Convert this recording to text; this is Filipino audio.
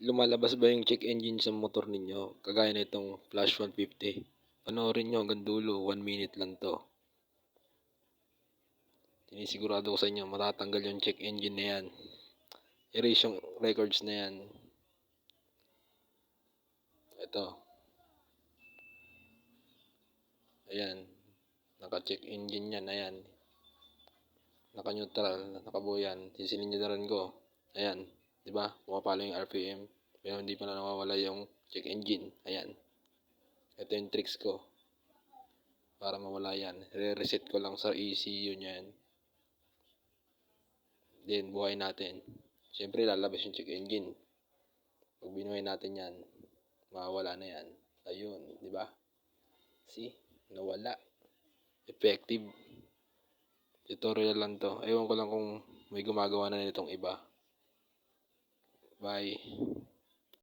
Lumalabas ba yung check engine sa motor ninyo? Kagaya nitong Flash 150. Panoorin nyo hanggang dulo, 1 minute lang to. Sinisigurado ko sa inyo, matatanggal yung check engine na yan. Erase yung records na yan. Ito. Ayan. Naka-check engine yan. Ayan. Naka-neutral. Nakabuo yan. Sisilindran ko. Ayan. Diba? Pumapalo yung RPM. Pero hindi pa na nawawala yung check engine. Ayan. Ito yung tricks ko. Para mawala yan. Re-reset ko lang sa ECU niyan. Then, buhay natin. Siyempre, lalabas yung check engine. Pag binuhay natin yan, mawawala na yan. Ayun, di ba? See? Nawala. Effective. Tutorial lang to. Ewan ko lang kung may gumagawa na nitong iba. Bye.